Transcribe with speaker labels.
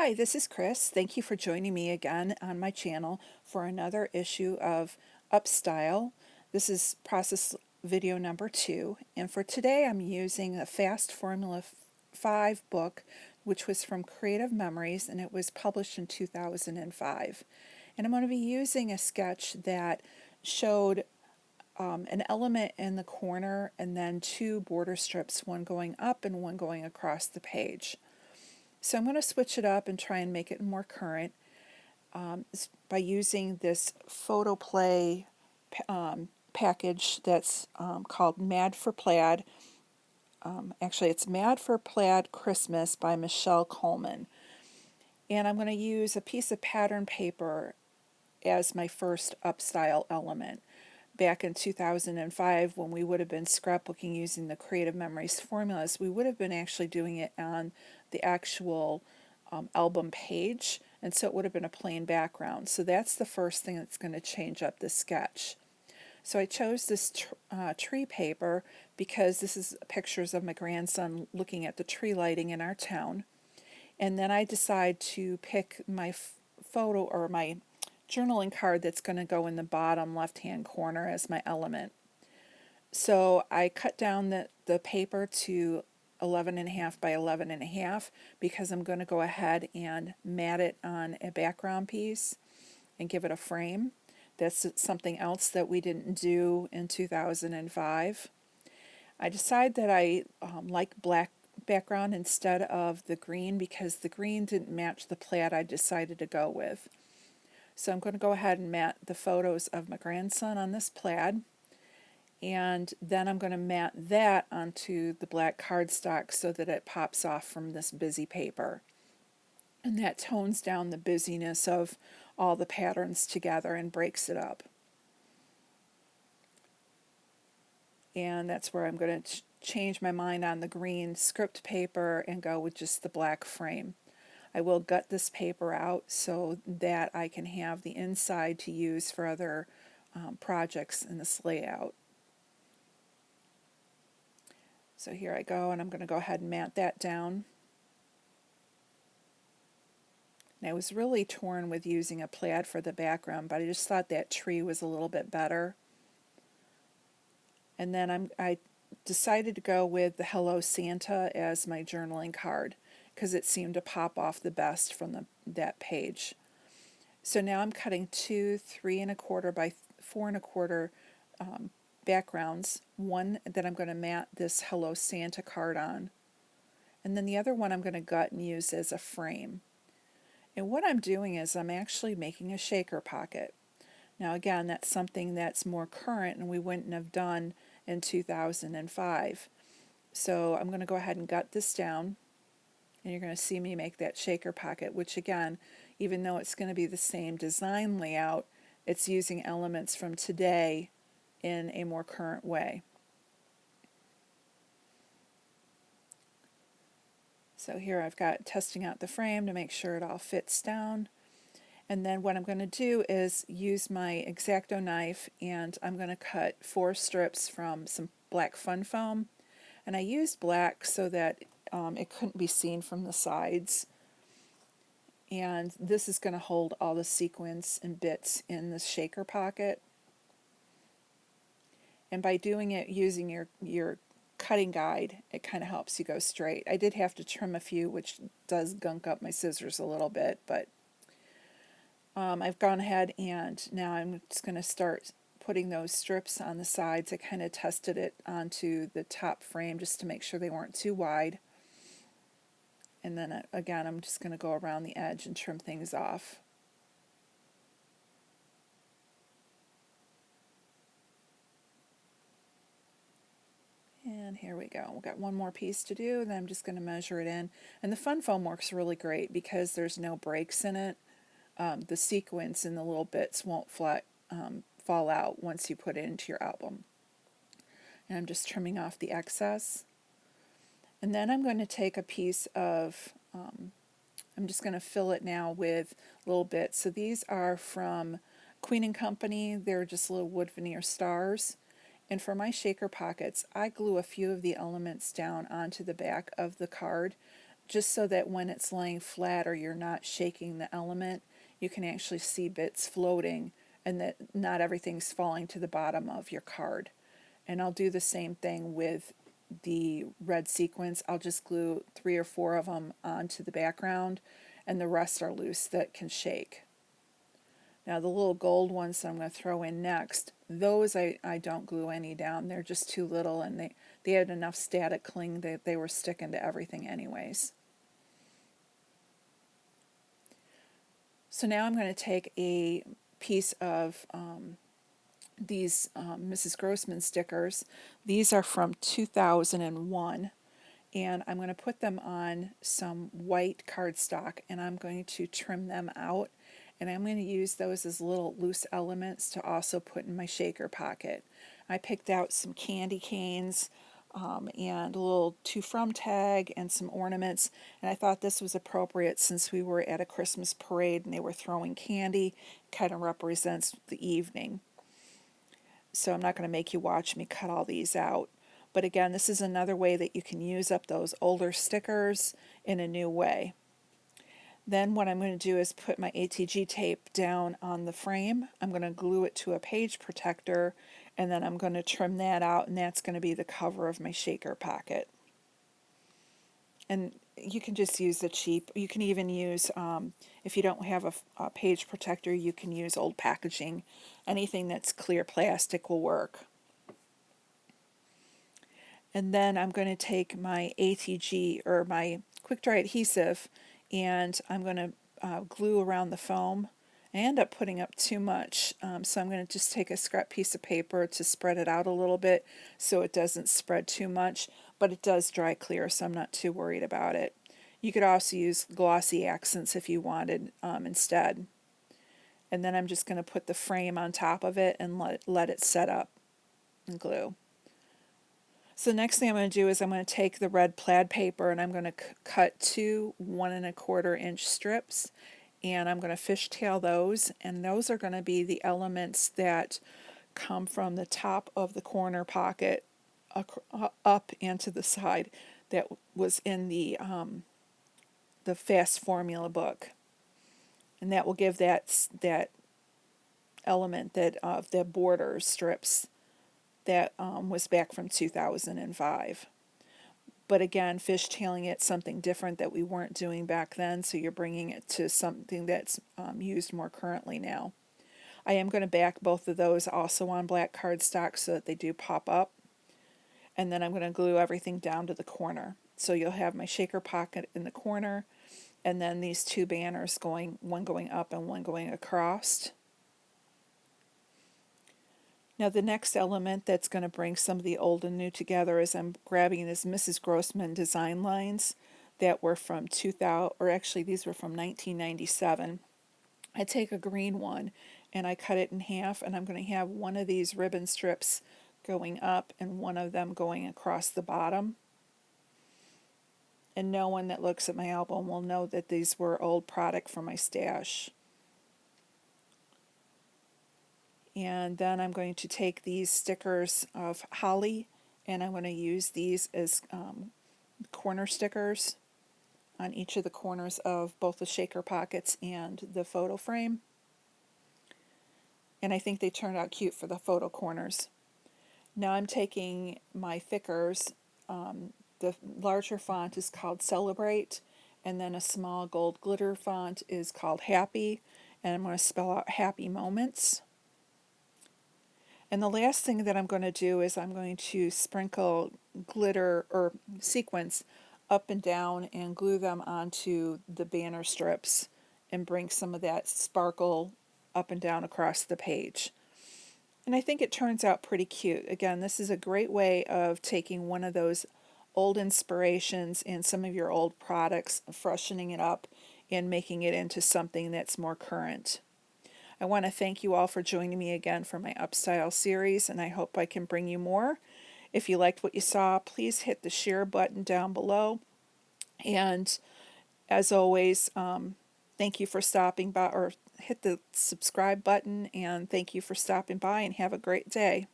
Speaker 1: Hi, this is Chris. Thank you for joining me again on my channel for another issue of Upstyle. This is process video number 2, and for today I'm using a Fast Formula 5 book, which was from Creative Memories, and it was published in 2005. And I'm going to be using a sketch that showed an element in the corner and then two border strips, one going up and one going across the page. So I'm going to switch it up and try and make it more current by using this photoplay package that's called Mad for Plaid. Actually, it's Mad for Plaid Christmas by Michelle Coleman. And I'm going to use a piece of pattern paper as my first Upstyle element. Back in 2005, when we would have been scrapbooking using the Creative Memories formulas, we would have been actually doing it on the actual album page, and so it would have been a plain background. So that's the first thing that's going to change up the sketch. So I chose this tree paper because this is pictures of my grandson looking at the tree lighting in our town. And then I decide to pick my photo or my journaling card that's going to go in the bottom left-hand corner as my element. So I cut down the paper to 11.5 by 11.5 because I'm going to go ahead and mat it on a background piece and give it a frame. That's something else that we didn't do in 2005. I decided that I like black background instead of the green because the green didn't match the plaid I decided to go with. So I'm going to go ahead and mat the photos of my grandson on this plaid, and then I'm going to mat that onto the black cardstock so that it pops off from this busy paper. And that tones down the busyness of all the patterns together and breaks it up. And that's where I'm going to change my mind on the green script paper and go with just the black frame. I will gut this paper out so that I can have the inside to use for other projects in this layout. So here I go, and I'm going to go ahead and mat that down. And I was really torn with using a plaid for the background, but I just thought that tree was a little bit better. And then I decided to go with the Hello Santa as my journaling card because it seemed to pop off the best from that page. So now I'm cutting two 3¼ by 4¼ backgrounds, one that I'm going to mat this Hello Santa card on, and then the other one I'm going to gut and use as a frame. And what I'm doing is I'm actually making a shaker pocket. Now again, that's something that's more current and we wouldn't have done in 2005. So I'm going to go ahead and gut this down, and you're going to see me make that shaker pocket, which again, even though it's going to be the same design layout, it's using elements from today in a more current way. So here I've got testing out the frame to make sure it all fits down. And then what I'm going to do is use my X-Acto knife, and I'm going to cut 4 strips from some black fun foam. And I used black so that it couldn't be seen from the sides. And this is going to hold all the sequins and bits in the shaker pocket. And by doing it using your cutting guide, it kind of helps you go straight. I did have to trim a few, which does gunk up my scissors a little bit, but I've gone ahead and now I'm just going to start putting those strips on the sides. I kind of tested it onto the top frame just to make sure they weren't too wide. And then again, I'm just going to go around the edge and trim things off. And here we go. We've got one more piece to do, and then I'm just going to measure it in. And the fun foam works really great because there's no breaks in it. The sequins and the little bits won't fall out once you put it into your album. And I'm just trimming off the excess. And then I'm going to take a piece of, I'm just going to fill it now with little bits. So these are from Queen & Company. They're just little wood veneer stars. And for my shaker pockets, I glue a few of the elements down onto the back of the card just so that when it's laying flat or you're not shaking the element, you can actually see bits floating and that not everything's falling to the bottom of your card. And I'll do the same thing with the red sequins. I'll just glue 3 or 4 of them onto the background, and the rest are loose that can shake. Now the little gold ones that I'm going to throw in next, those I don't glue any down. They're just too little, and they had enough static cling that they were sticking to everything anyways. So now I'm going to take a piece of these Mrs. Grossman stickers. These are from 2001, and I'm going to put them on some white cardstock, and I'm going to trim them out, and I'm going to use those as little loose elements to also put in my shaker pocket. I picked out some candy canes and a little to from tag and some ornaments, and I thought this was appropriate since we were at a Christmas parade and they were throwing candy. Kind of represents the evening. So I'm not going to make you watch me cut all these out. But again, this is another way that you can use up those older stickers in a new way. Then what I'm going to do is put my ATG tape down on the frame. I'm going to glue it to a page protector, and then I'm going to trim that out, and that's going to be the cover of my shaker pocket. And you can just use the cheap, you can even use, if you don't have a page protector, you can use old packaging. Anything that's clear plastic will work. And then I'm going to take my ATG, or my quick dry adhesive, and I'm going to glue around the foam. I end up putting up too much, so I'm going to just take a scrap piece of paper to spread it out a little bit so it doesn't spread too much, but it does dry clear, so I'm not too worried about it. You could also use glossy accents if you wanted instead. And then I'm just going to put the frame on top of it and let it set up and glue. So the next thing I'm going to do is I'm going to take the red plaid paper and I'm going to cut 2 1 1/4 inch strips, and I'm going to fishtail those, and those are going to be the elements that come from the top of the corner pocket up and to the side that was in the Fast Formula book, and that will give that element that of the border strips that was back from 2005. But again, fishtailing it, something different that we weren't doing back then, so you're bringing it to something that's used more currently now. I am going to back both of those also on black cardstock so that they do pop up. And then I'm going to glue everything down to the corner. So you'll have my shaker pocket in the corner, and then these 2 banners going, one going up and one going across. Now the next element that's going to bring some of the old and new together is I'm grabbing this Mrs. Grossman design lines that were from 2000, or actually these were from 1997. I take a green one and I cut it in half, and I'm going to have one of these ribbon strips going up and one of them going across the bottom. And no one that looks at my album will know that these were old product from my stash. And then I'm going to take these stickers of holly, and I'm going to use these as corner stickers on each of the corners of both the shaker pockets and the photo frame. And I think they turned out cute for the photo corners. Now I'm taking my thickers. The larger font is called Celebrate, and then a small gold glitter font is called Happy, and I'm going to spell out Happy Moments. And the last thing that I'm going to do is I'm going to sprinkle glitter or sequins up and down and glue them onto the banner strips and bring some of that sparkle up and down across the page. And I think it turns out pretty cute. Again, this is a great way of taking one of those old inspirations and some of your old products, freshening it up and making it into something that's more current. I want to thank you all for joining me again for my Upstyle series, and I hope I can bring you more. If you liked what you saw, please hit the share button down below. And as always, thank you for stopping by, or hit the subscribe button, and thank you for stopping by, and have a great day.